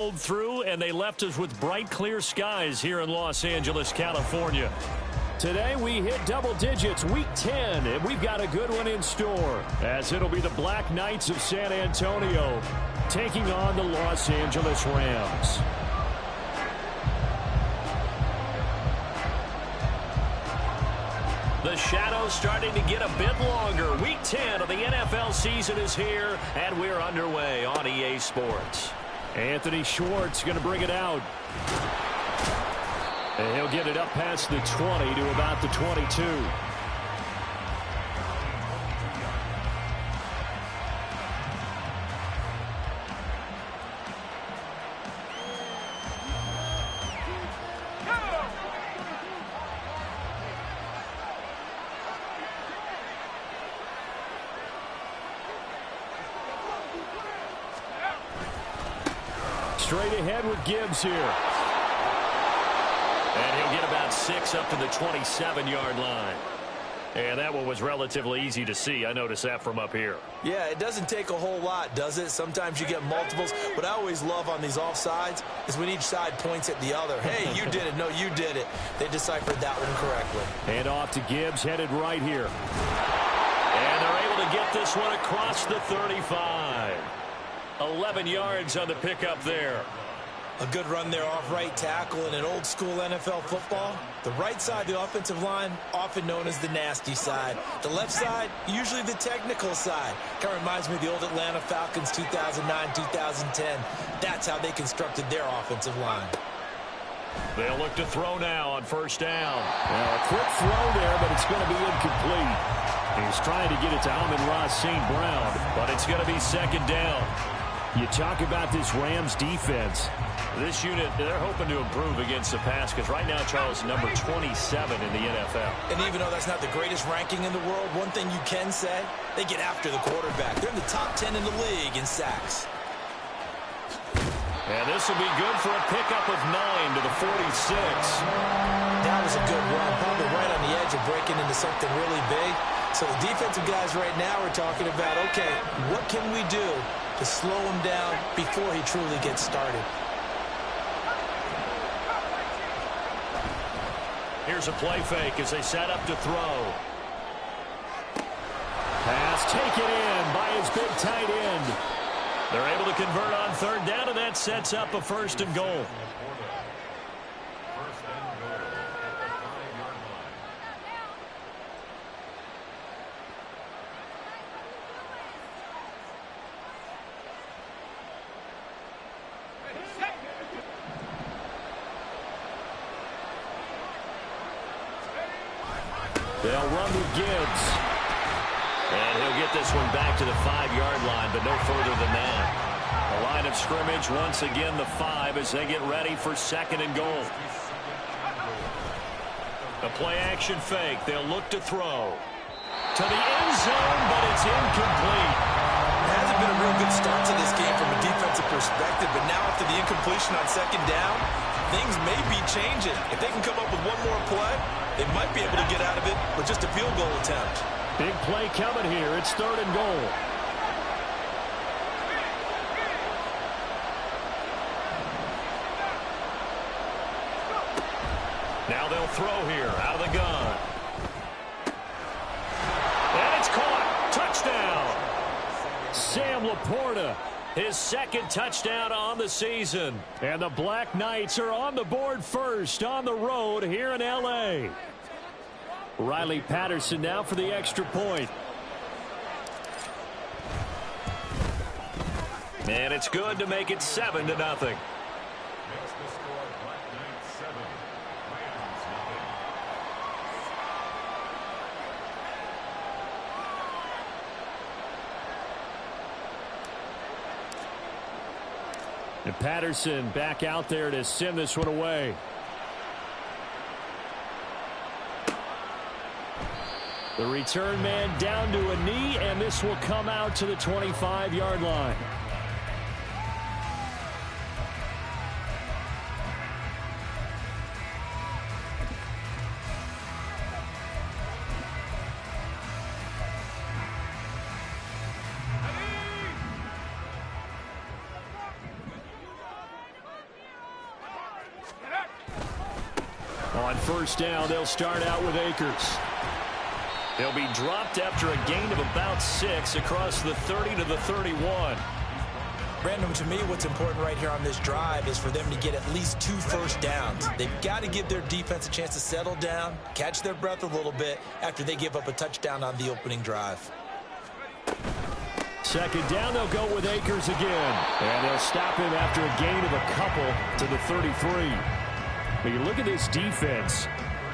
Through, and they left us with bright, clear skies here in Los Angeles, California. Today we hit double digits, week 10, and we've got a good one in store, as it'll be the Black Knights of San Antonio taking on the Los Angeles Rams. The shadow's starting to get a bit longer. Week 10 of the NFL season is here, and we're underway on EA Sports. Anthony Schwartz going to bring it out. And he'll get it up past the 20 to about the 22. Straight ahead with Gibbs here. And he'll get about 6 up to the 27-yard line. And that one was relatively easy to see. I noticed that from up here. Yeah, it doesn't take a whole lot, does it? Sometimes you get multiples. What I always love on these offsides is when each side points at the other. Hey, you did it. No, you did it. They deciphered that one correctly. And off to Gibbs, headed right here. And they're able to get this one across the 35. 11 yards on the pickup there. A good run there off right tackle in an old school NFL football. The right side of the offensive line, often known as the nasty side. The left side, usually the technical side. Kind of reminds me of the old Atlanta Falcons 2009-2010. That's how they constructed their offensive line. They'll look to throw now on first down. Well, a quick throw there, but it's going to be incomplete. He's trying to get it to Amon-Ra St. Brown, but it's going to be second down. You talk about this Rams defense. This unit, they're hoping to improve against the pass because right now, Charles, number 27 in the NFL. And even though that's not the greatest ranking in the world, one thing you can say, they get after the quarterback. They're in the top 10 in the league in sacks. And this will be good for a pickup of 9 to the 46. That was a good run, probably right on the edge of breaking into something really big. So the defensive guys right now are talking about, okay, what can we do to slow him down before he truly gets started? Here's a play fake as they set up to throw. Pass taken in by his big tight end. They're able to convert on third down, and that sets up a first and goal. They'll run with Gibbs. And he'll get this one back to the 5-yard line, but no further than that. The line of scrimmage, once again, the 5 as they get ready for second and goal. A play-action fake. They'll look to throw. To the end zone, but it's incomplete. It hasn't been a real good start to this game from a defensive perspective, but now after the incompletion on second down, things may be changing. If they can come up with one more play, they might be able to get out of it with just a field goal attempt. Big play coming here. It's third and goal. Now they'll throw here out of the gun. And it's caught. Touchdown. Sam Laporta, his second touchdown on the season. And the Black Knights are on the board first on the road here in L.A. Riley Patterson now for the extra point. And it's good to make it 7-0. And Patterson back out there to send this one away. The return man down to a knee, and this will come out to the 25-yard line. On first down, they'll start out with Akers. They'll be dropped after a gain of about 6 across the 30 to the 31. Brandon, to me, what's important right here on this drive is for them to get at least 2 first downs. They've got to give their defense a chance to settle down, catch their breath a little bit after they give up a touchdown on the opening drive. Second down, they'll go with Akers again. And they'll stop him after a gain of a couple to the 33. When you look at this defense,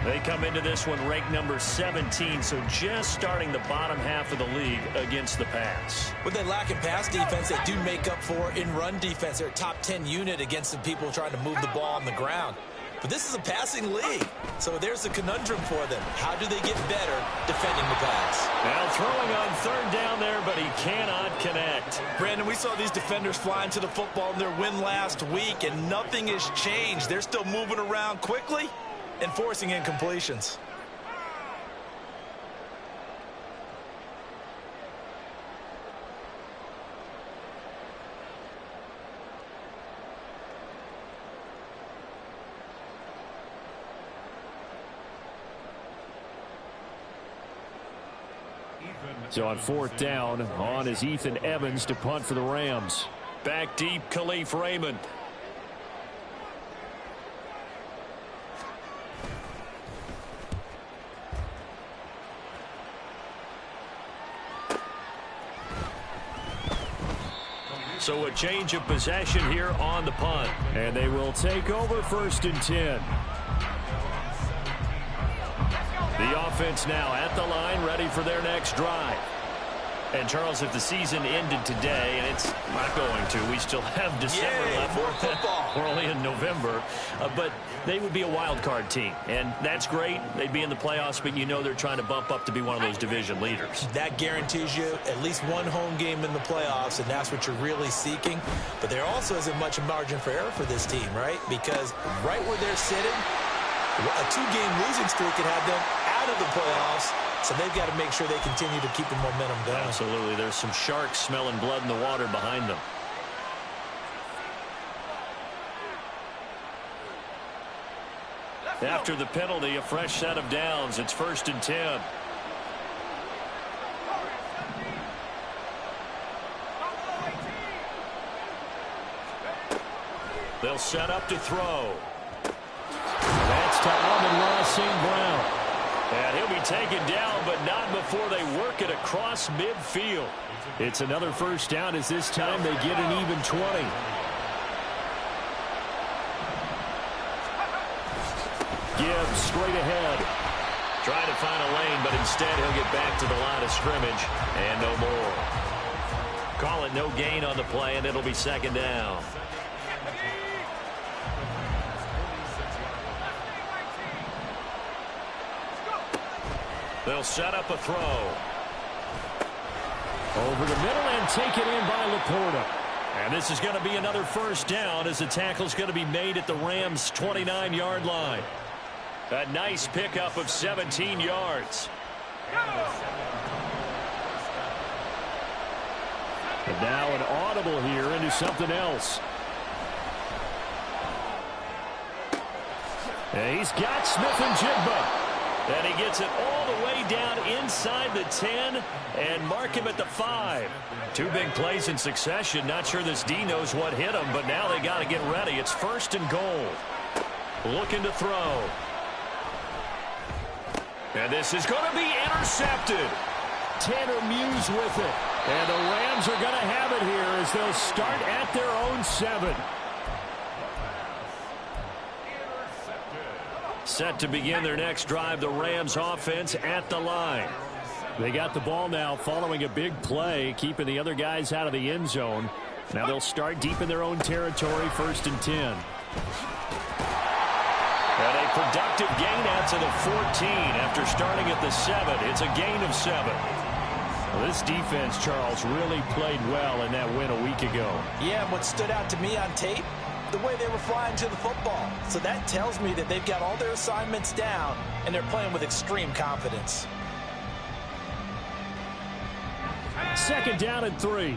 they come into this one ranked number 17, so just starting the bottom half of the league against the pass. What they lack in pass defense, they do make up for in run defense. They're a top 10 unit against the people trying to move the ball on the ground. But this is a passing league, so there's a conundrum for them. How do they get better defending the pass? Now throwing on third down there, but he cannot connect. Brandon, we saw these defenders flying to the football in their win last week, and nothing has changed. They're still moving around quickly and forcing incompletions. So on fourth down, on is Ethan Evans to punt for the Rams. Back deep, Khalif Raymond. So a change of possession here on the punt. And they will take over first and 10. The offense now at the line, ready for their next drive. And, Charles, if the season ended today, and it's not going to, we still have December left. More football. We're only in November. But they would be a wild card team. And that's great. They'd be in the playoffs, but you know they're trying to bump up to be one of those division leaders. That guarantees you at least one home game in the playoffs, and that's what you're really seeking. But there also isn't much margin for error for this team, right? Because right where they're sitting, a 2-game losing streak could have them out of the playoffs. So they've got to make sure they continue to keep the momentum going. Absolutely. There's some sharks smelling blood in the water behind them. After the penalty, a fresh set of downs. It's first and 10. They'll set up to throw. That's to Amon-Ra St. Brown. And he'll be taken down, but not before they work it across midfield. It's another first down as this time they get an even 20. Gibbs straight ahead. Trying to find a lane, but instead he'll get back to the line of scrimmage. And no more. Call it no gain on the play, and it'll be second down. They'll set up a throw. Over the middle and take it in by Laporta. And this is going to be another first down as the tackle's going to be made at the Rams' 29-yard line. A nice pickup of 17 yards. And now an audible here into something else. And he's got Smith-Njigba. And he gets it all the way down inside the 10 and mark him at the 5. 2 big plays in succession. Not sure this D knows what hit him, but now they got to get ready. It's first and goal. Looking to throw. And this is going to be intercepted. Tanner Muse with it. And the Rams are going to have it here as they'll start at their own 7. Set to begin their next drive, the Rams offense at the line. They got the ball now following a big play, keeping the other guys out of the end zone. Now they'll start deep in their own territory, first and 10. And a productive gain out to the 14 after starting at the 7. It's a gain of 7. Well, this defense, Charles, really played well in that win a week ago. Yeah, and what stood out to me on tape, the way they were flying to the football. So that tells me that they've got all their assignments down, and they're playing with extreme confidence. Second down and 3.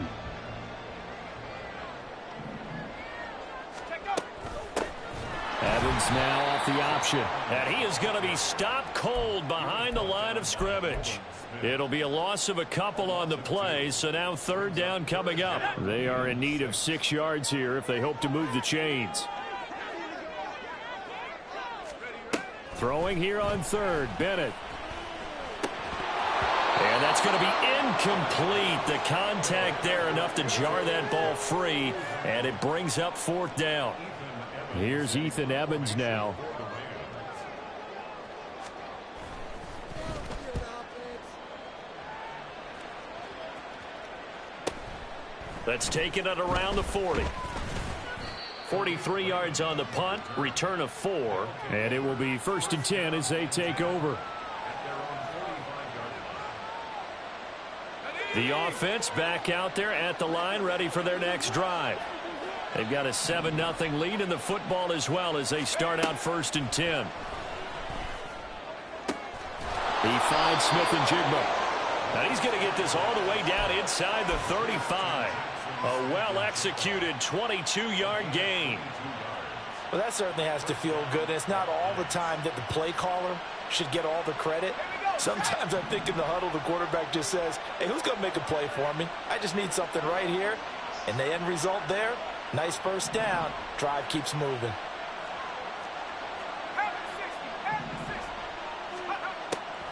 Evans now off the option. And he is going to be stopped cold behind the line of scrimmage. It'll be a loss of a couple on the play, so now third down coming up. They are in need of 6 yards here if they hope to move the chains. Throwing here on third, Bennett. And that's going to be incomplete. The contact there enough to jar that ball free, and it brings up fourth down. Here's Ethan Evans now. That's taken it around the 40. 43 yards on the punt, return of 4. And it will be 1st and 10 as they take over. The offense back out there at the line, ready for their next drive. They've got a 7-0 lead in the football as well as they start out 1st and 10. He finds Smith-Njigba. Now he's going to get this all the way down inside the 35. A well-executed 22-yard gain. Well, that certainly has to feel good. And it's not all the time that the play caller should get all the credit. Sometimes I think in the huddle, the quarterback just says, hey, who's going to make a play for me? I just need something right here. And the end result there, nice first down. Drive keeps moving.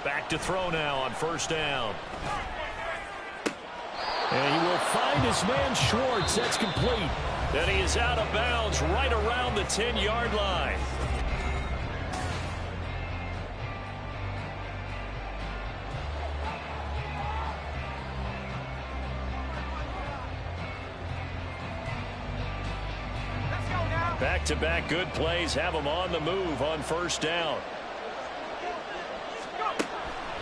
Back to throw now on 1st down. And he will find his man Schwartz. That's complete. And he is out of bounds right around the 10-yard line. Back-to-back good plays have them on the move on 1st down.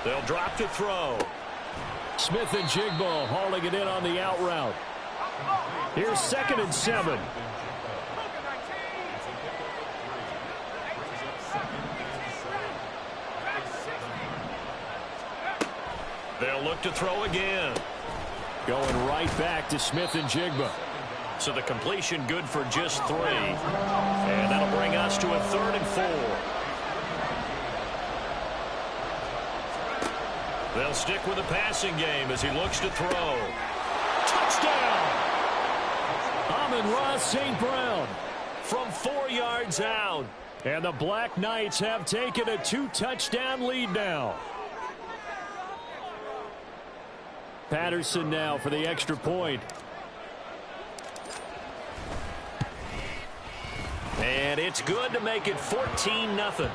They'll drop to throw. Smith-Njigba hauling it in on the out route. Here's 2nd and 7. They'll look to throw again. Going right back to Smith-Njigba. So the completion good for just 3. And that'll bring us to a 3rd and 4. They'll stick with the passing game as he looks to throw. Touchdown! Amon-Ra St. Brown from 4 yards out. And the Black Knights have taken a 2-touchdown lead now. Patterson now for the extra point. And it's good to make it 14-0.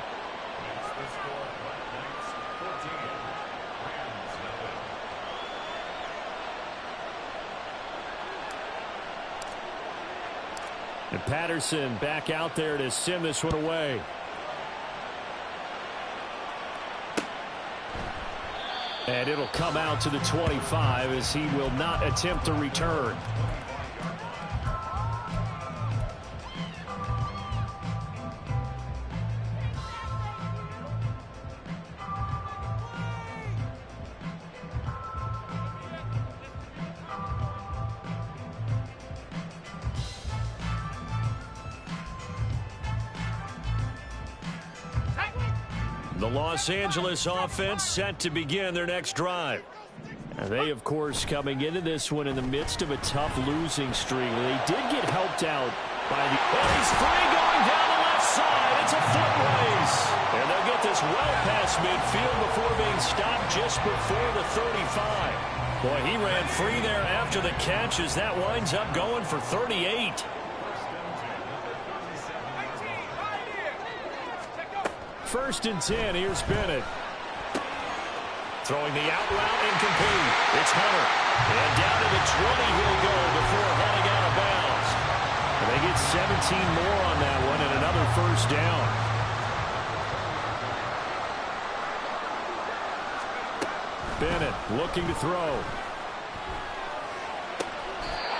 And Patterson back out there to send this one away. And it'll come out to the 25 as he will not attempt to return. The Los Angeles offense set to begin their next drive. And they, of course, coming into this one in the midst of a tough losing streak. They did get helped out by the... Oh, he's free going down the left side. It's a foot race. And they'll get this well past midfield before being stopped just before the 35. Boy, he ran free there after the catch as that winds up going for 38. First and 10, here's Bennett. Throwing the out route, incomplete. It's Hunter. And down to the 20 he'll go before heading out of bounds. And they get 17 more on that one and another 1st down. Bennett looking to throw.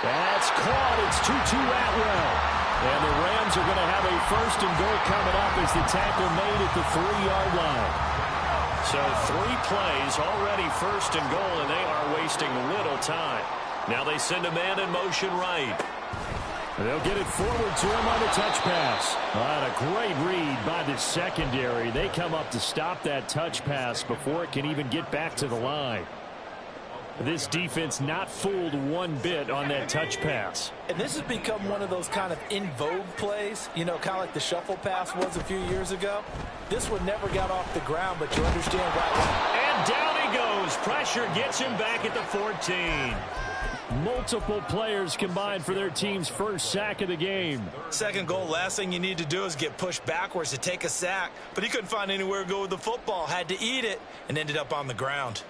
That's caught. It's 2-2 Atwell. And the Rams are going to have a 1st and goal coming up as the tackle made at the 3-yard line. So 3 plays already 1st and goal, and they are wasting little time. Now they send a man in motion right. They'll get it forward to him on the touch pass. A great read by the secondary. They come up to stop that touch pass before it can even get back to the line. This defense not fooled one bit on that touch pass. And this has become one of those kind of in vogue plays, you know, kind of like the shuffle pass was a few years ago. This one never got off the ground, but you understand why. And down he goes. Pressure gets him back at the 14. Multiple players combined for their team's first sack of the game. Second goal, last thing you need to do is get pushed backwards to take a sack. But he couldn't find anywhere to go with the football, had to eat it, and ended up on the ground.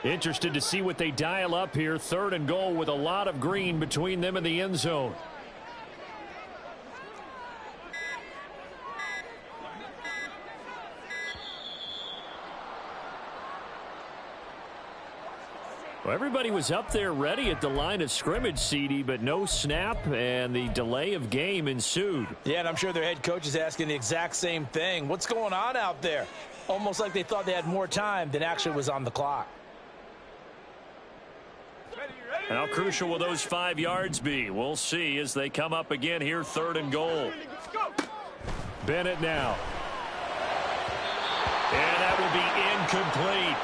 Interested to see what they dial up here. 3rd and goal with a lot of green between them and the end zone. Well, everybody was up there ready at the line of scrimmage, CD, but no snap, and the delay of game ensued. Yeah, and I'm sure their head coach is asking the exact same thing. What's going on out there? Almost like they thought they had more time than actually was on the clock. How crucial will those 5 yards be? We'll see as they come up again here, 3rd and goal. Bennett now. And that will be incomplete.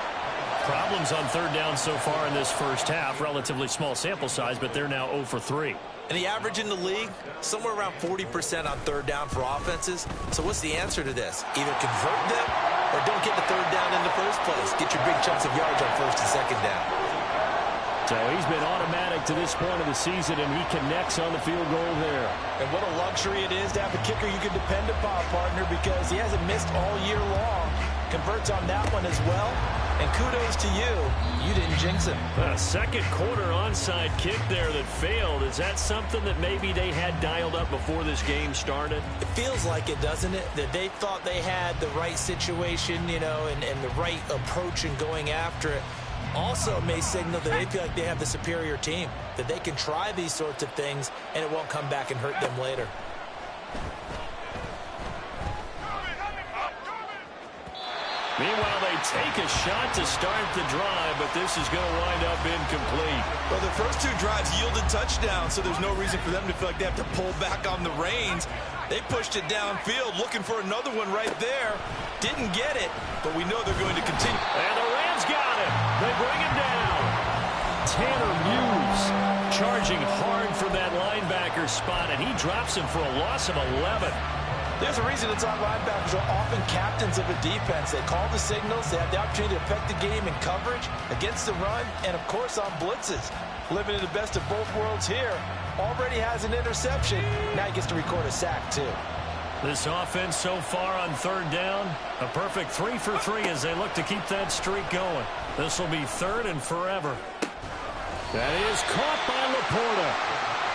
Problems on 3rd down so far in this first half. Relatively small sample size, but they're now 0 for 3. And the average in the league, somewhere around 40% on 3rd down for offenses. So what's the answer to this? Either convert them or don't get the 3rd down in the first place. Get your big chunks of yards on 1st and 2nd down. So he's been automatic to this point of the season, and he connects on the field goal there. And what a luxury it is to have a kicker you can depend upon, partner, because he hasn't missed all year long. Converts on that one as well. And kudos to you. You didn't jinx him. A second quarter onside kick there that failed. Is that something that maybe they had dialed up before this game started? It feels like it, doesn't it? That they thought they had the right situation, you know, and the right approach in going after it. Also may signal that they feel like they have the superior team, that they can try these sorts of things and it won't come back and hurt them later. Meanwhile, they take a shot to start the drive, but this is going to wind up incomplete. Well, their first 2 drives yielded touchdowns, so there's no reason for them to feel like they have to pull back on the reins. They pushed it downfield, looking for another one right there. Didn't get it, but we know they're going to continue. And the Rams got him. They bring him down. Tanner Muse charging hard for that linebacker spot, and he drops him for a loss of 11. There's a reason it's on linebackers are often captains of a defense. They call the signals. They have the opportunity to affect the game in coverage, against the run, and, of course, on blitzes. Living in the best of both worlds here. Already has an interception. Now he gets to record a sack, too. This offense so far on 3rd down, a perfect 3 for 3 as they look to keep that streak going. This will be 3rd and forever. That is caught by Laporta.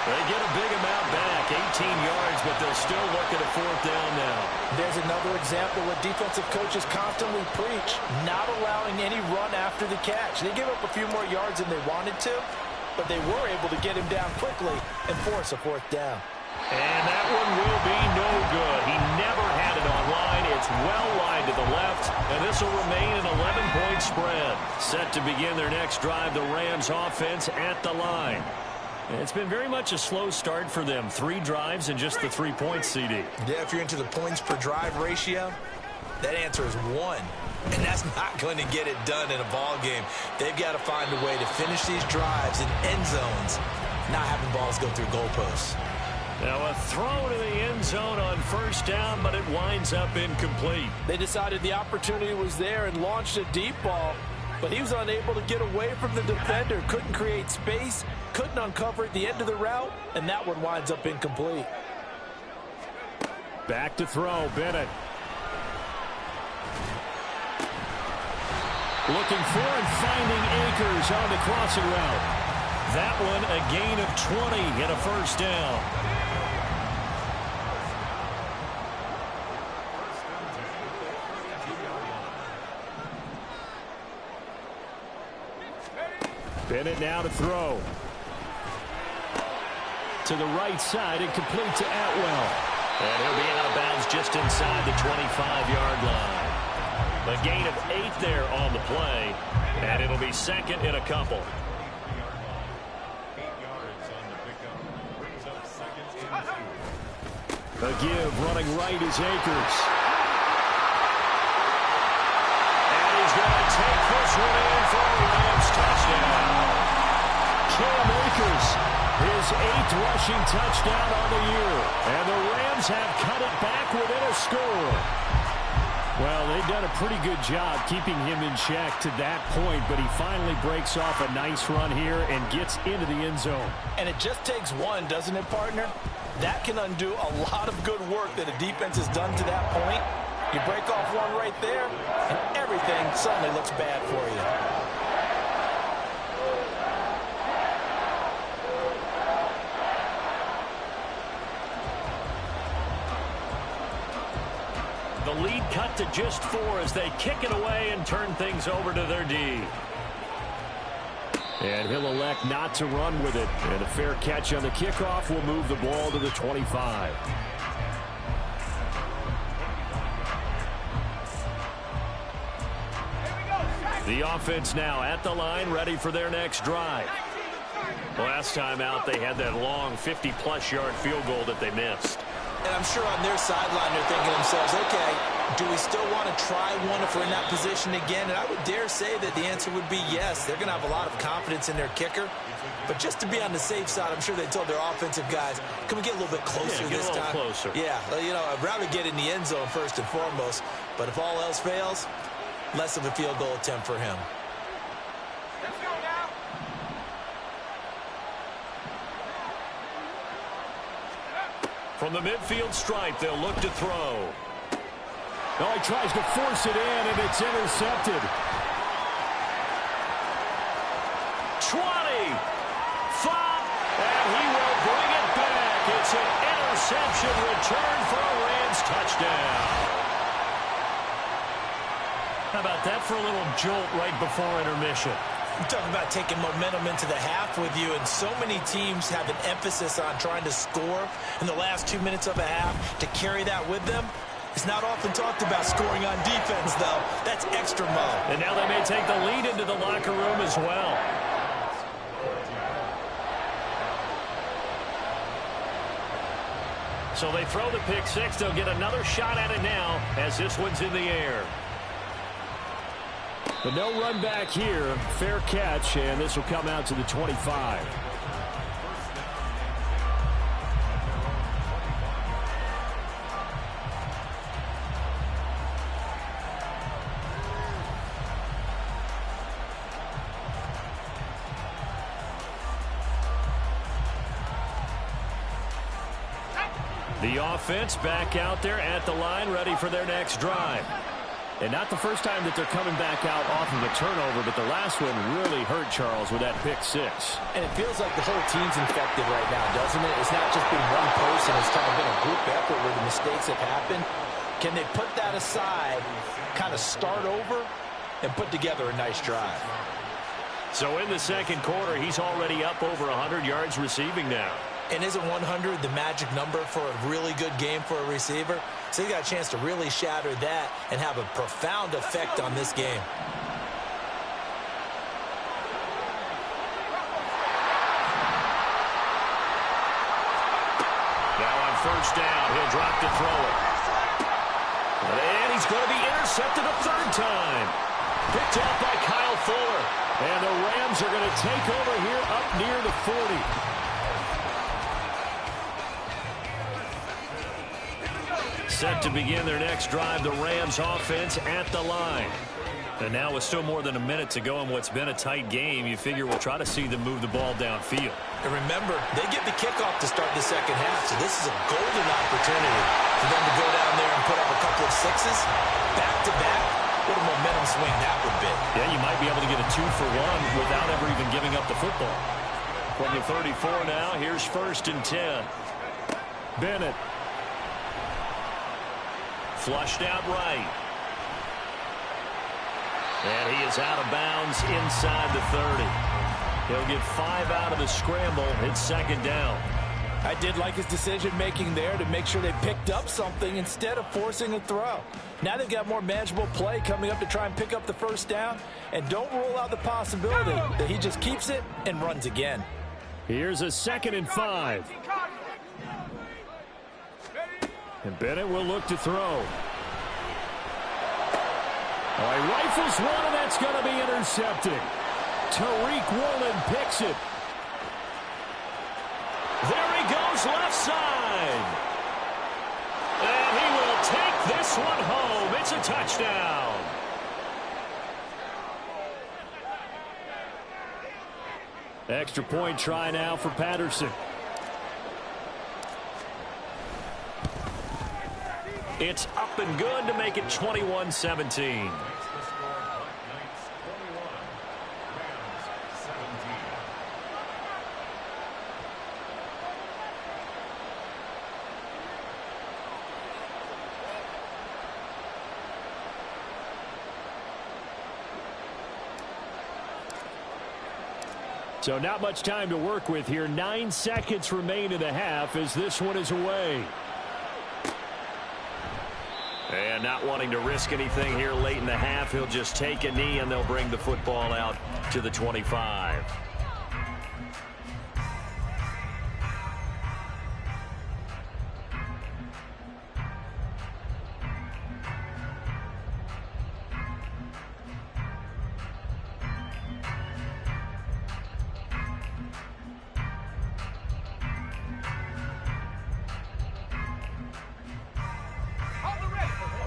They get a big amount back, 18 yards, but they'll still look at a 4th down now. There's another example what defensive coaches constantly preach, not allowing any run after the catch. They gave up a few more yards than they wanted to, but they were able to get him down quickly and force a 4th down. And that one will be no good. He never had it on line. It's well wide to the left, and this will remain an 11-point spread. Set to begin their next drive, the Rams offense at the line. It's been very much a slow start for them. 3 drives and just the 3 points, CD. Yeah, if you're into the points per drive ratio, that answer is 1. And that's not going to get it done in a ball game. They've got to find a way to finish these drives in end zones, not having balls go through goalposts. Now a throw to the end zone on 1st down, but it winds up incomplete. They decided the opportunity was there and launched a deep ball, but he was unable to get away from the defender, couldn't create space, couldn't uncover at the end of the route, and that one winds up incomplete. Back to throw, Bennett. Looking for and finding Akers on the crossing route. That one a gain of 20 and a 1st down. Bennett now to throw. to the right side and complete to Atwell. And he'll be out of bounds just inside the 25-yard line. A gain of 8 there on the play, and it'll be second in a couple. A give running right is Akers. And he's going to take this one in for a Rams touchdown. Cam Akers, his 8th rushing touchdown on the year. And the Rams have cut it back within a score. Well, they've done a pretty good job keeping him in check to that point, but he finally breaks off a nice run here and gets into the end zone. And it just takes one, doesn't it, partner? That can undo a lot of good work that a defense has done to that point. You break off one right there, and everything suddenly looks bad for you. The lead cut to just 4 as they kick it away and turn things over to their D. And he'll elect not to run with it. And a fair catch on the kickoff will move the ball to the 25. The offense now at the line, ready for their next drive. Last time out, they had that long 50-plus yard field goal that they missed. And I'm sure on their sideline they're thinking to themselves, okay, do we still want to try one if we're in that position again? And I would dare say that the answer would be yes. They're going to have a lot of confidence in their kicker. But just to be on the safe side, I'm sure they told their offensive guys, can we get a little bit closer this time? Closer. Yeah, you know, I'd rather get in the end zone first and foremost. But if all else fails, less of a field goal attempt for him. From the midfield stripe, they'll look to throw. Oh, he tries to force it in, and it's intercepted. 20. 5. And he will bring it back. It's an interception return for a Rams touchdown. How about that for a little jolt right before intermission? I'm talking about taking momentum into the half with you, and so many teams have an emphasis on trying to score in the last 2 minutes of a half. To carry that with them, it's not often talked about scoring on defense, though. That's extra mode. And now they may take the lead into the locker room as well. So they throw the pick six. They'll get another shot at it now as this one's in the air. But no run back here. Fair catch, and this will come out to the 25. The offense back out there at the line, ready for their next drive. And not the first time that they're coming back out off of a turnover, but the last one really hurt Charles with that pick six. And it feels like the whole team's infected right now, doesn't it? It's not just been one person. It's kind of been a group effort where the mistakes have happened. Can they put that aside, kind of start over, and put together a nice drive? So in the second quarter, he's already up over 100 yards receiving now. And isn't 100 the magic number for a really good game for a receiver? So he got a chance to really shatter that and have a profound effect on this game. Now on first down, he'll drop to throw it. And he's going to be intercepted a third time. Picked off by Kyle Fuller. And the Rams are going to take over here up near the 40. Set to begin their next drive, the Rams offense at the line. And now with still more than a minute to go in what's been a tight game, you figure we'll try to see them move the ball downfield. And remember, they get the kickoff to start the second half, so this is a golden opportunity for them to go down there and put up a couple of sixes back-to-back. What a momentum swing that would be. Yeah, you might be able to get a 2-for-1 without ever even giving up the football. From the 34 now, here's 1st and 10. Bennett. Flushed out right. And he is out of bounds inside the 30. He'll get 5 out of the scramble. It's second down. I did like his decision-making there to make sure they picked up something instead of forcing a throw. Now they've got more manageable play coming up to try and pick up the first down. And don't rule out the possibility that he just keeps it and runs again. Here's a 2nd and 5. And Bennett will look to throw. Oh, he rifles one, and that's going to be intercepted. Tariq Woolen picks it. There he goes, left side. And he will take this one home. It's a touchdown. Extra point try now for Patterson. It's up and good to make it 21-17. So not much time to work with here. 9 seconds remain in the half as this one is away. And not wanting to risk anything here late in the half, he'll just take a knee and they'll bring the football out to the 25.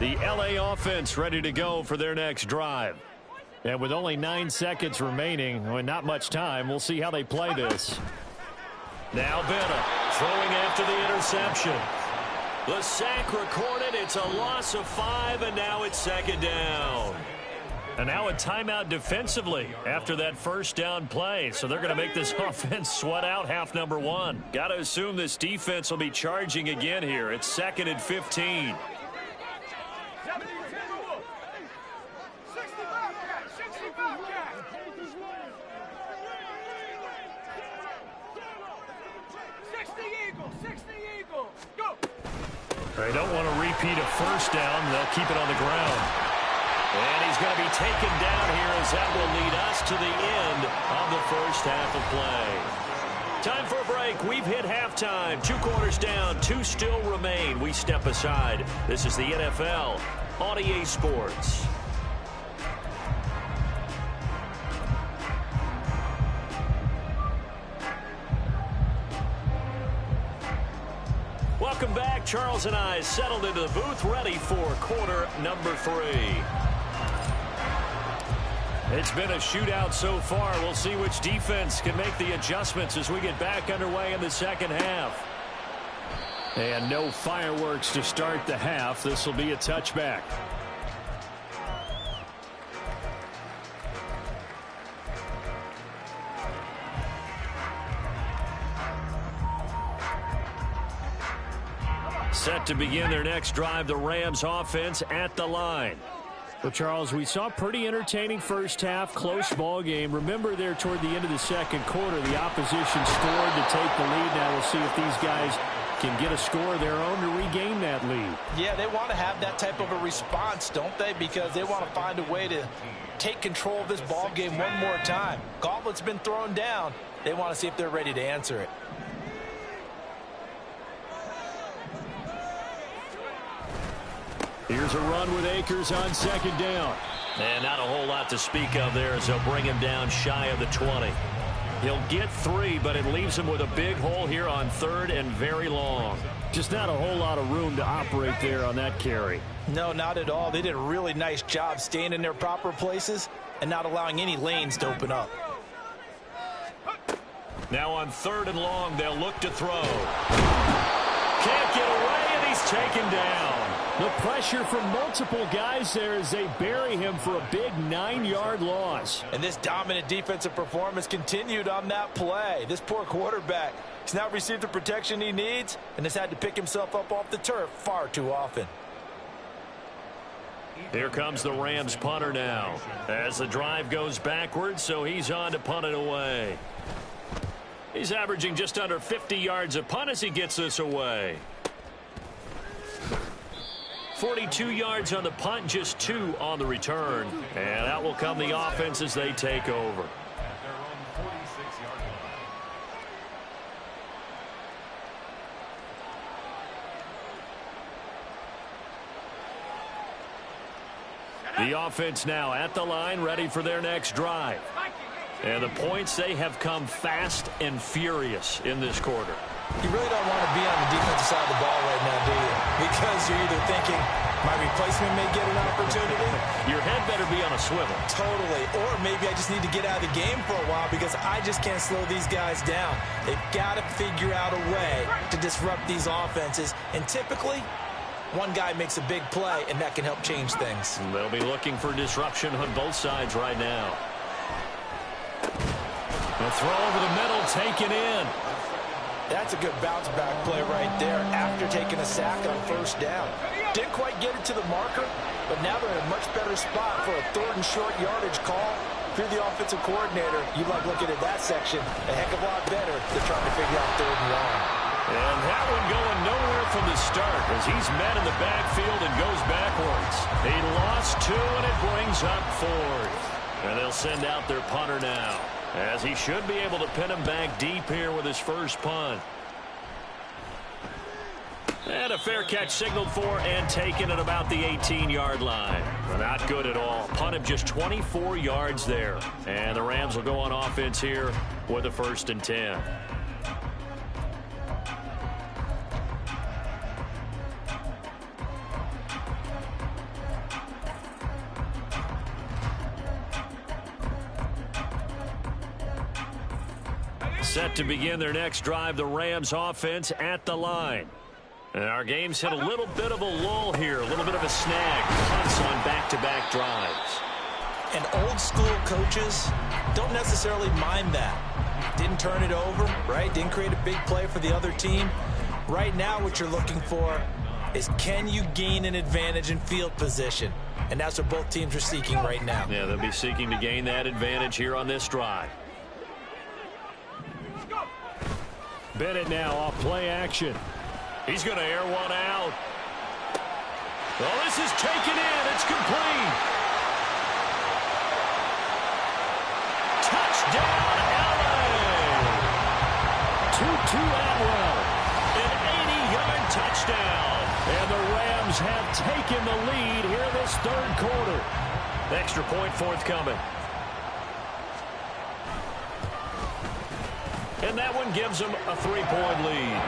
The LA offense ready to go for their next drive. And with only 9 seconds remaining, and not much time, we'll see how they play this. Now Bennett throwing after the interception. The sack recorded. It's a loss of 5, and now it's 2nd down. And now a timeout defensively after that first down play. So they're going to make this offense sweat out half number 1. Got to assume this defense will be charging again here. It's 2nd and 15. They don't want to repeat a first down. They'll keep it on the ground. And he's going to be taken down here as that will lead us to the end of the first half of play. Time for a break. We've hit halftime. 2 quarters down. 2 still remain. We step aside. This is the NFL on EA Sports. Welcome back. Charles and I settled into the booth, ready for quarter number 3. It's been a shootout so far. We'll see which defense can make the adjustments as we get back underway in the second half. And no fireworks to start the half. This will be a touchback. Set to begin their next drive, the Rams offense at the line. Well, Charles, we saw a pretty entertaining first half, close ball game. Remember there toward the end of the second quarter, the opposition scored to take the lead. Now we'll see if these guys can get a score of their own to regain that lead. Yeah, they want to have that type of a response, don't they? Because they want to find a way to take control of this ball game one more time. Gauntlet's been thrown down. They want to see if they're ready to answer it. Here's a run with Akers on 2nd down. And not a whole lot to speak of there as they'll bring him down shy of the 20. He'll get 3, but it leaves him with a big hole here on 3rd and very long. Just not a whole lot of room to operate there on that carry. No, not at all. They did a really nice job staying in their proper places and not allowing any lanes to open up. Now on 3rd and long, they'll look to throw. Can't get away, and he's taken down. The pressure from multiple guys there as they bury him for a big 9-yard loss. And this dominant defensive performance continued on that play. This poor quarterback has not received the protection he needs and has had to pick himself up off the turf far too often. Here comes the Rams punter now as the drive goes backwards, so he's on to punt it away. He's averaging just under 50 yards a punt as he gets this away. 42 yards on the punt, just 2 on the return. And out will come the offense as they take over. The offense now at the line, ready for their next drive. And the points, they have come fast and furious in this quarter. You really don't want to be on the defensive side of the ball right now, do you? Because you're either thinking, my replacement may get an opportunity. Your head better be on a swivel. Totally. Or maybe I just need to get out of the game for a while because I just can't slow these guys down. They've got to figure out a way to disrupt these offenses. And typically, one guy makes a big play, and that can help change things. They'll be looking for disruption on both sides right now. The throw over the middle, taken in. That's a good bounce-back play right there after taking a sack on first down. Didn't quite get it to the marker, but now they're in a much better spot for a 3rd and short yardage call. If you're the offensive coordinator, you like looking at that section a heck of a lot better than trying to figure out 3rd and long. And that one going nowhere from the start as he's met in the backfield and goes backwards. He lost 2, and it brings up 4th. And they'll send out their punter now, as he should be able to pin him back deep here with his first punt. And a fair catch signaled for and taken at about the 18-yard line. Not good at all. Punt him just 24 yards there. And the Rams will go on offense here with a 1st and 10. Set to begin their next drive, the Rams offense at the line. And our game's hit a little bit of a lull here, a little bit of a snag. Punts on back-to-back drives. And old-school coaches don't necessarily mind that. Didn't turn it over, right? Didn't create a big play for the other team. Right now what you're looking for is, can you gain an advantage in field position? And that's what both teams are seeking right now. Yeah, they'll be seeking to gain that advantage here on this drive. Bennett now off play action. He's going to air one out. Well, this is taken in. It's complete. Touchdown, L.A. Tutu Atwell. An 80-yard touchdown. And the Rams have taken the lead here in this 3rd quarter. Extra point forthcoming. And that one gives them a 3-point lead.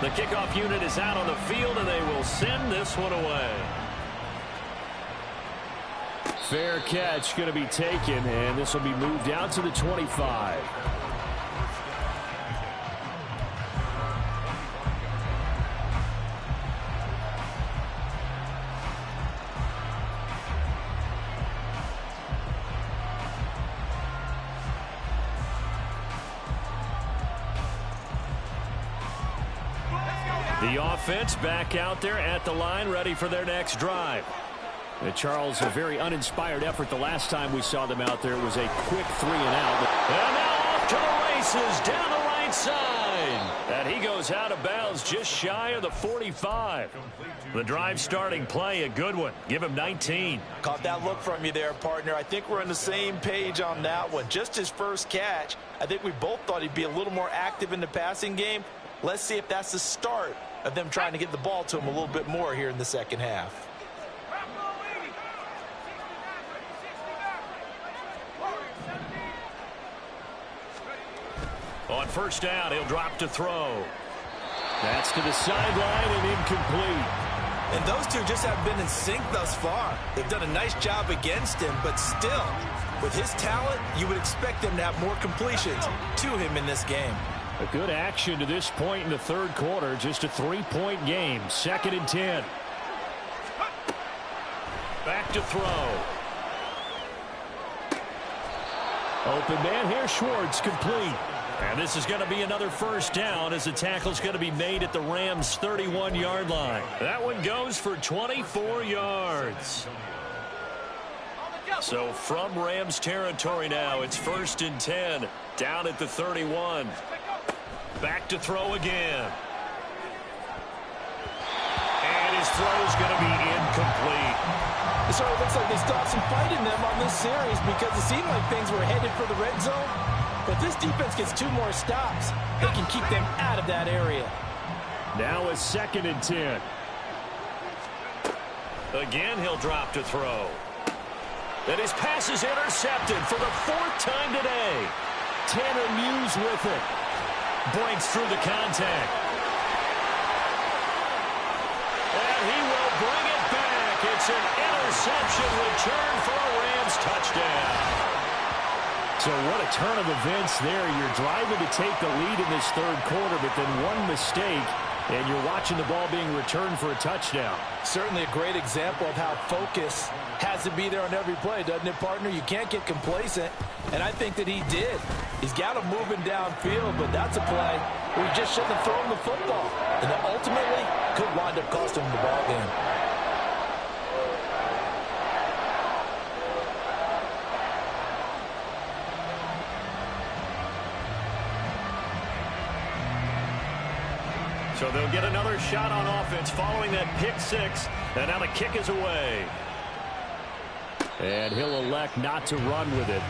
The kickoff unit is out on the field, and they will send this one away. Fair catch going to be taken, and this will be moved out to the 25. The offense back out there at the line, ready for their next drive. Charles, a very uninspired effort the last time we saw them out there. It was a quick 3 and out. And now off to the races down the right side. And he goes out of bounds just shy of the 45. The drive starting play, a good one. Give him 19. Caught that look from you there, partner. I think we're on the same page on that one. Just his first catch. I think we both thought he'd be a little more active in the passing game. Let's see if that's the start of them trying to get the ball to him a little bit more here in the second half. On first down, he'll drop to throw. That's to the sideline and incomplete. And those two just haven't been in sync thus far. They've done a nice job against him, but still, with his talent, you would expect them to have more completions to him in this game. A good action to this point in the 3rd quarter. Just a 3-point game. 2nd and 10. Back to throw. Open man here, Schwartz, complete. And this is going to be another first down as the tackle's going to be made at the Rams' 31-yard line. That one goes for 24 yards. So from Rams territory now, it's 1st and 10, down at the 31. Back to throw again. And his throw is going to be incomplete. So it looks like they stopped some fight in them on this series because it seemed like things were headed for the red zone. But this defense gets 2 more stops. They can keep them out of that area. Now a 2nd and 10. Again, he'll drop to throw. And his pass is intercepted for the 4th time today. Tanner Muse with it. Breaks through the contact. And he will bring it back. It's an interception return for a Rams touchdown. So what a turn of events there. You're driving to take the lead in this 3rd quarter, but then one mistake, and you're watching the ball being returned for a touchdown. Certainly a great example of how focus has to be there on every play, doesn't it, partner? You can't get complacent, and I think that he did. He's got him moving downfield, but that's a play where he just shouldn't have thrown the football. And that ultimately could wind up costing him the ball game. So they'll get another shot on offense following that pick 6. And now the kick is away. And he'll elect not to run with it.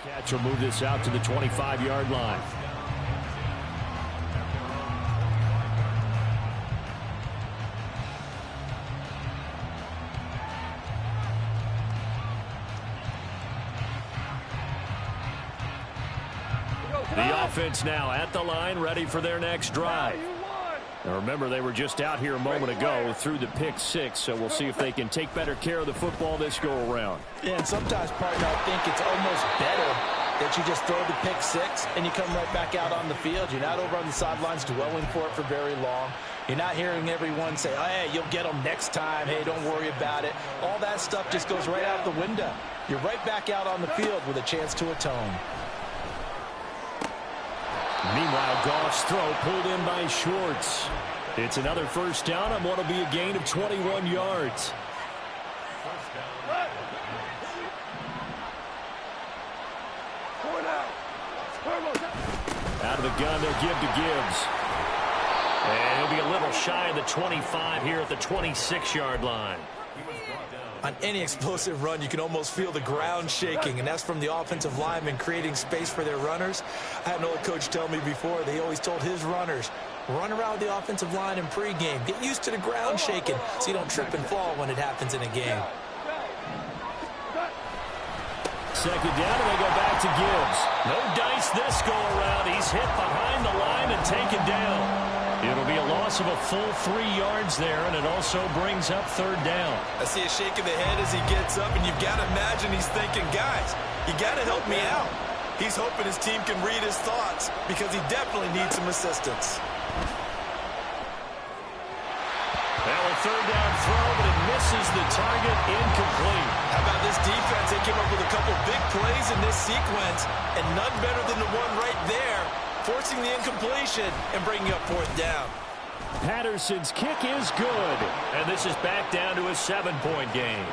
Catch will move this out to the 25-yard line. The offense now at the line, ready for their next drive. Now remember, they were just out here a moment ago through the pick 6, so we'll see if they can take better care of the football this go-around. Yeah, and sometimes, partner, I think it's almost better that you just throw the pick 6 and you come right back out on the field. You're not over on the sidelines dwelling for it for very long. You're not hearing everyone say, oh, hey, you'll get them next time. Hey, don't worry about it. All that stuff just goes right out the window. You're right back out on the field with a chance to atone. Meanwhile, Goff's throw pulled in by Schwartz. It's another first down on what will be a gain of 21 yards. Out of the gun, they'll give to Gibbs. And he'll be a little shy of the 25 here at the 26-yard line. On any explosive run, you can almost feel the ground shaking, and that's from the offensive linemen creating space for their runners. I had an old coach tell me before, they always told his runners, run around the offensive line in pregame. Get used to the ground shaking so you don't trip and fall when it happens in a game. 2nd down, and they go back to Gibbs. No dice this go-around. He's hit behind the line and taken down. It'll be a loss of a full 3 yards there, and it also brings up 3rd down. I see a shake of the head as he gets up, and you've got to imagine he's thinking, guys, you got to help me out. He's hoping his team can read his thoughts because he definitely needs some assistance. Now a 3rd down throw, but it misses the target, incomplete. How about this defense? They came up with a couple big plays in this sequence, and none better than the one right there, forcing the incompletion and bringing up 4th down. Patterson's kick is good. And this is back down to a 7-point game.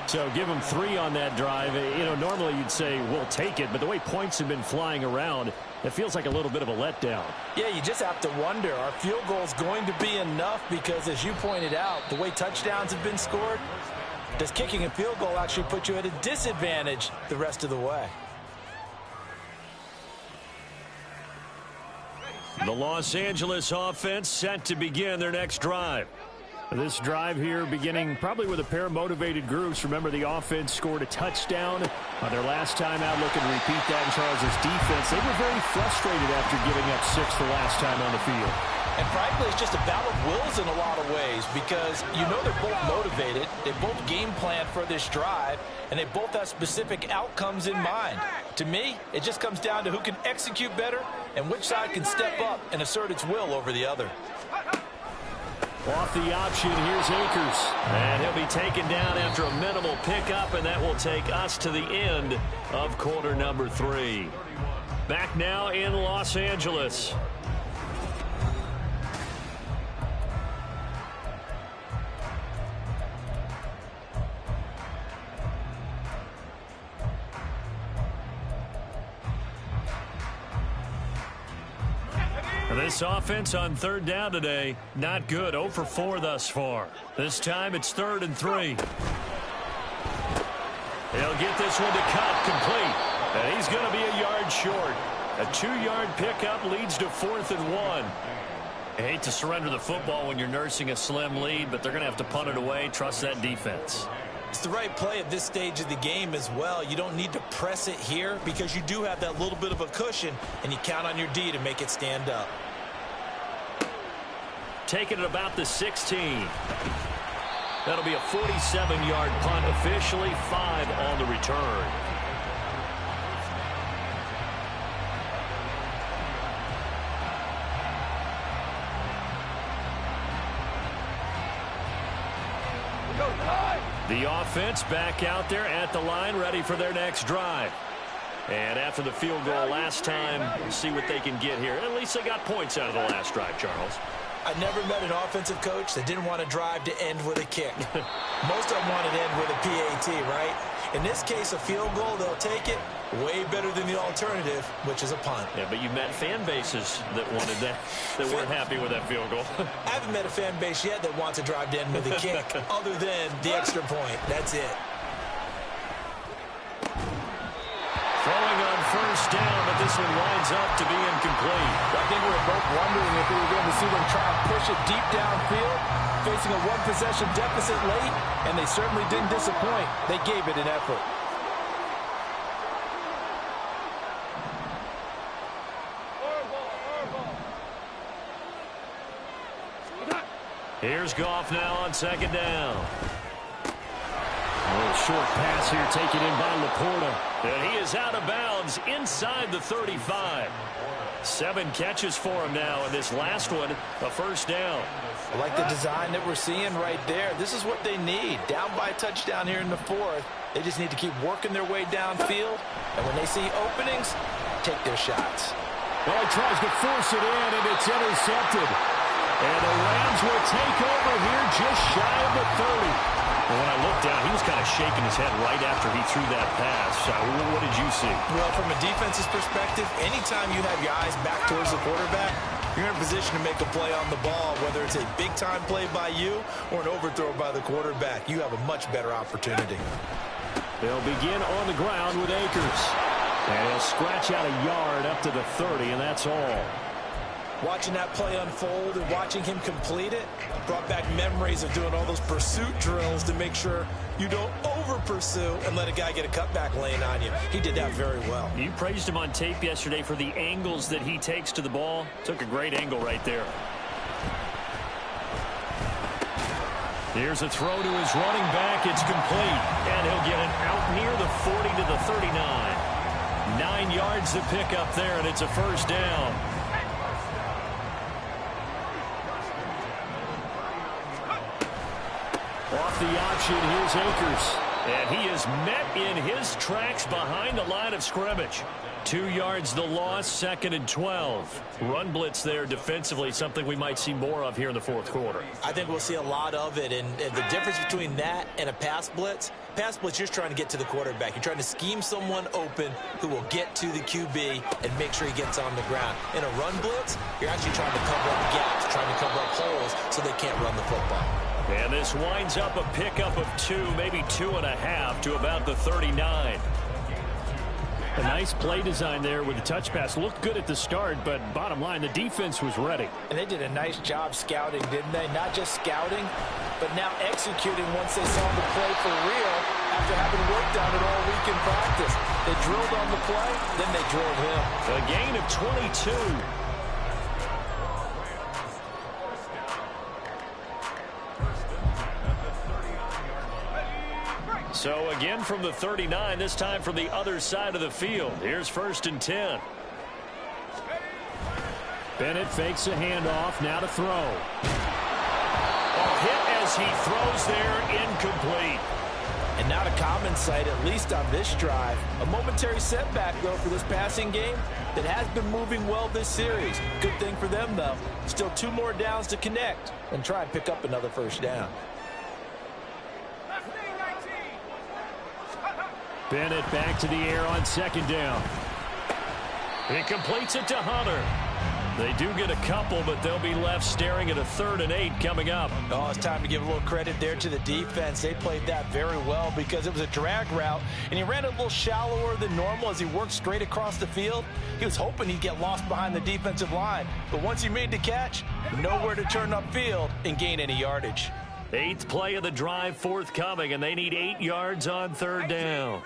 So give them 3 on that drive. You know, normally you'd say, we'll take it, but the way points have been flying around, it feels like a little bit of a letdown. Yeah, you just have to wonder, are field goals going to be enough? Because as you pointed out, the way touchdowns have been scored, does kicking a field goal actually put you at a disadvantage the rest of the way? The Los Angeles offense set to begin their next drive. This drive here beginning probably with a pair of motivated groups. Remember, the offense scored a touchdown on their last time out. Looking to repeat that in Charles' defense. They were very frustrated after giving up 6 the last time on the field. And frankly, it's just a battle of wills in a lot of ways because you know they're both motivated. They both game plan for this drive, and they both have specific outcomes in mind. To me, it just comes down to who can execute better and which side can step up and assert its will over the other. Off the option, here's Akers. And he'll be taken down after a minimal pickup, and that will take us to the end of quarter number 3. Back now in Los Angeles. This offense on third down today, not good. 0 for 4 thus far. This time it's 3rd and 3. He'll get this one to cut complete. And he's going to be a yard short. A 2-yard pickup leads to 4th and 1. I hate to surrender the football when you're nursing a slim lead, but they're going to have to punt it away. Trust that defense. It's the right play at this stage of the game as well. You don't need to press it here because you do have that little bit of a cushion, and you count on your D to make it stand up. Taking it about the 16. That'll be a 47-yard punt, officially 5 on the return. The offense back out there at the line, ready for their next drive. And after the field goal last time, we'll see what they can get here. At least they got points out of the last drive, Charles. I never met an offensive coach that didn't want to drive to end with a kick. Most of them wanted to end with a PAT, right? In this case, a field goal, they'll take it. Way better than the alternative, which is a punt. Yeah, but you met fan bases that wanted that, that weren't happy with that field goal. I haven't met a fan base yet that wants to drive to end with a kick, other than the extra point. That's it. Throwing on first down, but this one winds up to be incomplete. I think we were both wondering if we were going to see them try and push it deep downfield, facing a one-possession deficit late, and they certainly didn't disappoint. They gave it an effort. Here's Goff now on second down. A little short pass here taken in by Laporta. And he is out of bounds inside the 35. 7 catches for him now, and this last one, a first down. I like the design that we're seeing right there. This is what they need. Down by a touchdown here in the 4th. They just need to keep working their way downfield. And when they see openings, take their shots. Well, he tries to force it in, and it's intercepted. And the Rams will take over here just shy of the 30. Well, when I looked down, he was kind of shaking his head right after he threw that pass. What did you see? Well, from a defense's perspective, anytime you have your eyes back towards the quarterback, you're in a position to make a play on the ball, whether it's a big-time play by you or an overthrow by the quarterback. You have a much better opportunity. They'll begin on the ground with Akers. And he'll scratch out a yard up to the 30, and that's all. Watching that play unfold and watching him complete it brought back memories of doing all those pursuit drills to make sure you don't over-pursue and let a guy get a cutback lane on you. He did that very well. You praised him on tape yesterday for the angles that he takes to the ball. Took a great angle right there. Here's a throw to his running back. It's complete. And he'll get it out near the 40 to the 39. 9 yards to pick up there, and it's a first down. Off the option, here's Akers. And he is met in his tracks behind the line of scrimmage. 2 yards the loss, 2nd and 12. Run blitz there defensively, something we might see more of here in the 4th quarter. I think we'll see a lot of it, and the difference between that and a pass blitz, you're just trying to get to the quarterback. You're trying to scheme someone open who will get to the QB and make sure he gets on the ground. In a run blitz, you're actually trying to cover up gaps, trying to cover up holes so they can't run the football. And this winds up a pickup of 2, maybe 2.5 to about the 39. A nice play design there with the touch pass. Looked good at the start, but bottom line, the defense was ready. And they did a nice job scouting, didn't they? Not just scouting, but now executing once they saw the play for real after having worked on it all week in practice. They drilled on the play, then they drilled him. A gain of 22. So again from the 39, this time from the other side of the field. Here's 1st and 10. Bennett fakes a handoff, now to throw. A hit as he throws there, incomplete. And not a common sight, at least on this drive. A momentary setback, though, for this passing game that has been moving well this series. Good thing for them, though. Still 2 more downs to connect and try and pick up another 1st down. Bennett back to the air on 2nd down. He completes it to Hunter. They do get a couple, but they'll be left staring at a 3rd and 8 coming up. Oh, it's time to give a little credit there to the defense. They played that very well because it was a drag route, and he ran a little shallower than normal as he worked straight across the field. He was hoping he'd get lost behind the defensive line, but once he made the catch, nowhere to turn upfield and gain any yardage. 8th play of the drive forthcoming, and they need 8 yards on 3rd down.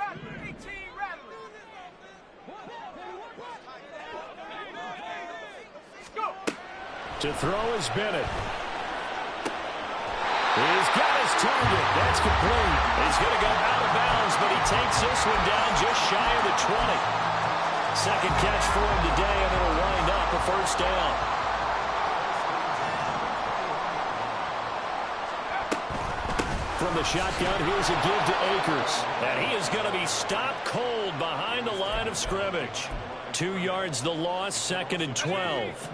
To throw is Bennett. He's got his target. That's complete. He's going to go out of bounds, but he takes this one down just shy of the 20. 2nd catch for him today, and it'll wind up a 1st down. From the shotgun, here's a give to Akers. And he is going to be stopped cold behind the line of scrimmage. 2 yards the loss, 2nd and 12.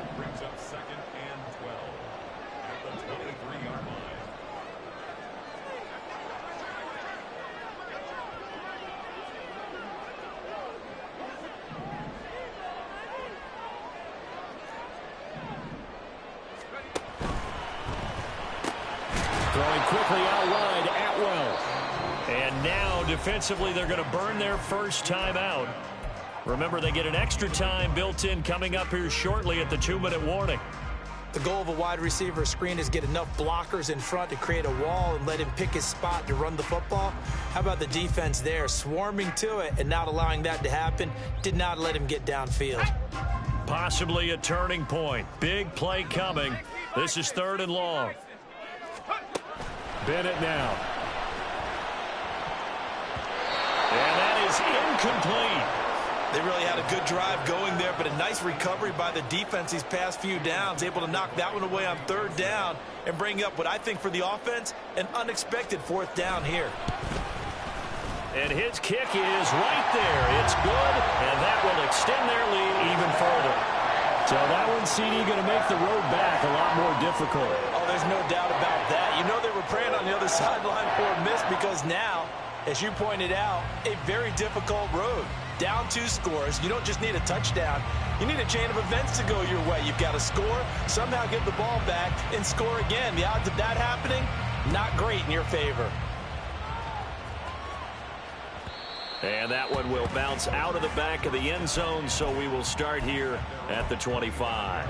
Throwing quickly out wide, Atwell. And now, defensively, they're going to burn their 1st time out. Remember, they get an extra time built in coming up here shortly at the 2-minute warning. The goal of a wide receiver screen is get enough blockers in front to create a wall and let him pick his spot to run the football. How about the defense there, swarming to it and not allowing that to happen? Did not let him get downfield. Possibly a turning point. Big play coming. This is 3rd and long. Bennett now. And that is incomplete. They really had a good drive going there, but a nice recovery by the defense these past few downs, able to knock that one away on 3rd down and bring up what I think for the offense, an unexpected 4th down here. And his kick is right there. It's good, and that will extend their lead even further. So that one, CD, going to make the road back a lot more difficult. Oh, there's no doubt about that. You know they were praying on the other sideline for a miss because now, as you pointed out, a very difficult road. Down 2 scores. You don't just need a touchdown. You need a chain of events to go your way. You've got to score, somehow get the ball back, and score again. The odds of that happening, not great in your favor. And that one will bounce out of the back of the end zone, so we will start here at the 25.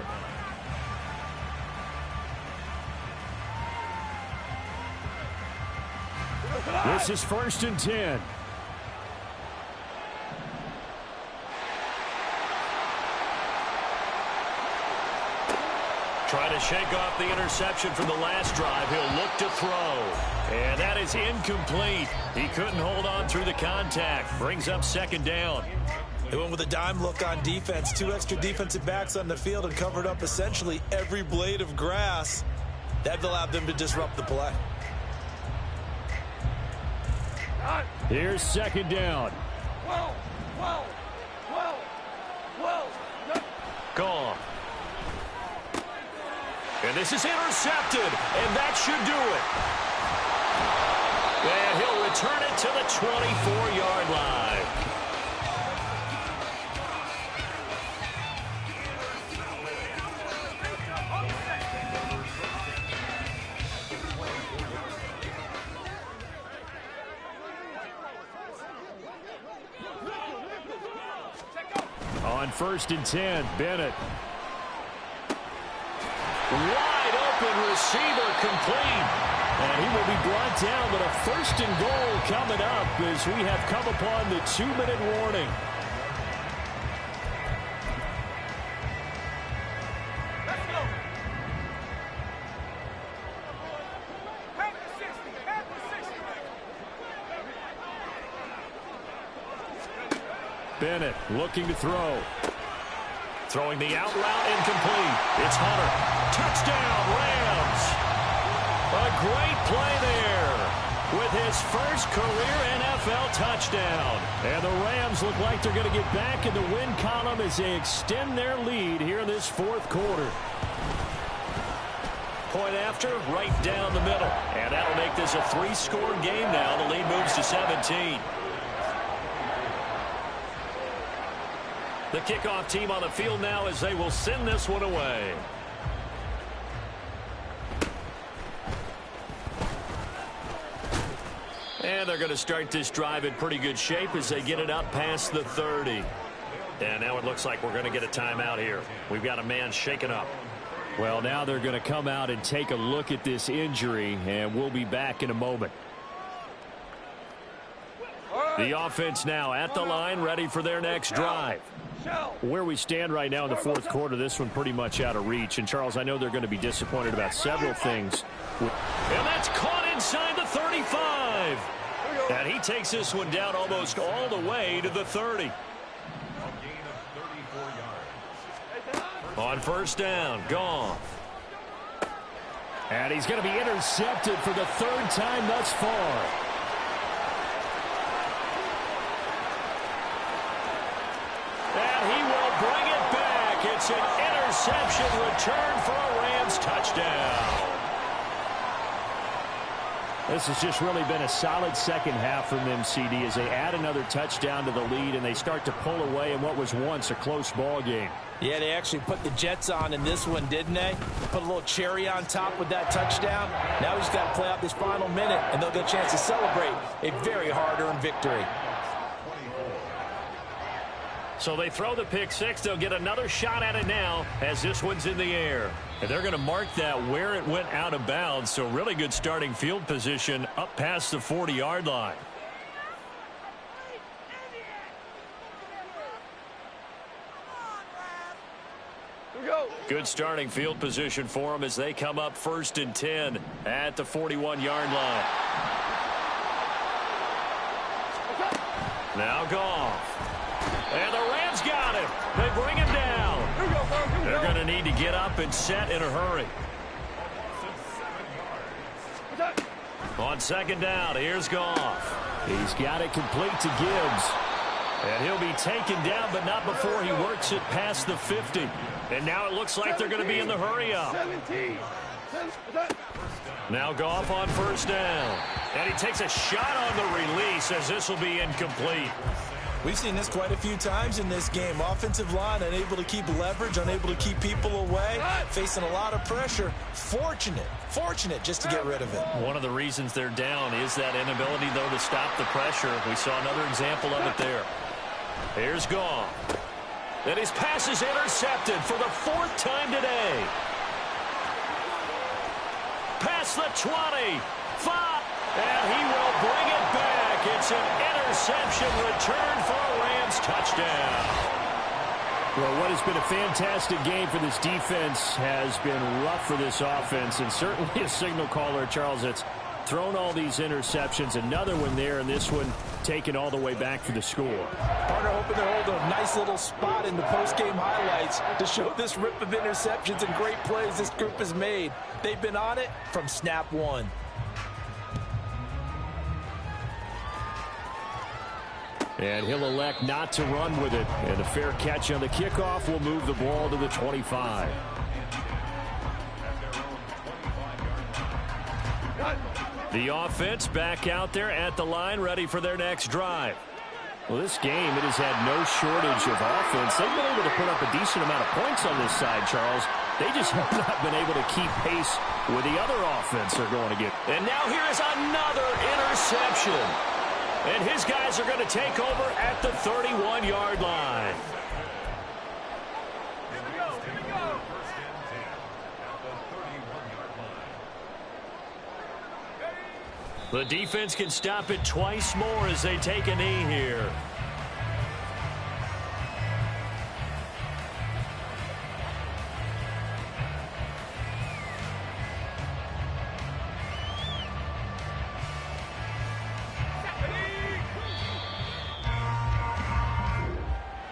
This is 1st and 10. Trying to shake off the interception from the last drive. He'll look to throw. And that is incomplete. He couldn't hold on through the contact. Brings up 2nd down. They went with a dime look on defense. 2 extra defensive backs on the field and covered up essentially every blade of grass. That allowed them to disrupt the play. Here's 2nd down. Gone. And this is intercepted, and that should do it. And he'll return it to the 24-yard line. On 1st and 10, Bennett. Wide open receiver complete. And he will be brought down, but a 1st and goal coming up as we have come upon the 2-minute warning. Bennett looking to throw. Throwing the out route, incomplete. It's Hunter. Touchdown, Rams. A great play there with his first career NFL touchdown. And the Rams look like they're going to get back in the win column as they extend their lead here in this fourth quarter. Point after, right down the middle. And that'll make this a three-score game now. The lead moves to 17. The kickoff team on the field now as they will send this one away. And they're going to start this drive in pretty good shape as they get it up past the 30. And now it looks like we're going to get a timeout here. We've got a man shaken up. Well, now they're going to come out and take a look at this injury, and we'll be back in a moment. The offense now at the line, ready for their next drive. Where we stand right now in the fourth quarter, this one pretty much out of reach. And, Charles, I know they're going to be disappointed about several things. And that's caught inside the 35. And he takes this one down almost all the way to the 30. On first down, Goff. And he's going to be intercepted for the third time thus far. And he will bring it back. It's an interception return for a Rams touchdown. This has just really been a solid second half from them, CD, as they add another touchdown to the lead and they start to pull away in what was once a close ball game. Yeah, they actually put the Jets on in this one, didn't they? Put a little cherry on top with that touchdown. Now he's got to play out this final minute, and they'll get a chance to celebrate a very hard-earned victory. So they throw the pick six. They'll get another shot at it now as this one's in the air. And they're going to mark that where it went out of bounds. So really good starting field position up past the 40-yard line. Good starting field position for them as they come up 1st and 10 at the 41-yard line. Now Goff. And the Rams got him. They bring him down. They're going to need to get up and set in a hurry. On second down, here's Goff. He's got it complete to Gibbs. And he'll be taken down, but not before he works it past the 50. And now it looks like they're going to be in the hurry up. Now Goff on first down. And he takes a shot on the release as this will be incomplete. We've seen this quite a few times in this game. Offensive line unable to keep leverage, unable to keep people away, facing a lot of pressure. Fortunate just to get rid of it. One of the reasons they're down is that inability, though, to stop the pressure. We saw another example of it there. Here's Goff. And his pass is intercepted for the 4th time today. Past the 20. 5. And he will bring it back. It's an interception return for a Rams touchdown. Well, what has been a fantastic game for this defense has been rough for this offense, and certainly a signal caller, Charles, that's thrown all these interceptions. Another one there, and this one taken all the way back for the score. Partner hoping to hold a nice little spot in the post-game highlights to show this rip of interceptions and great plays this group has made. They've been on it from snap one. And he'll elect not to run with it. And a fair catch on the kickoff will move the ball to the 25. The offense back out there at the line, ready for their next drive. Well, this game, it has had no shortage of offense. They've been able to put up a decent amount of points on this side, Charles. They just have not been able to keep pace with the other offense they're going to get. And now here is another interception. And his guys are going to take over at the 31-yard line. The defense can stop it twice more as they take a knee here.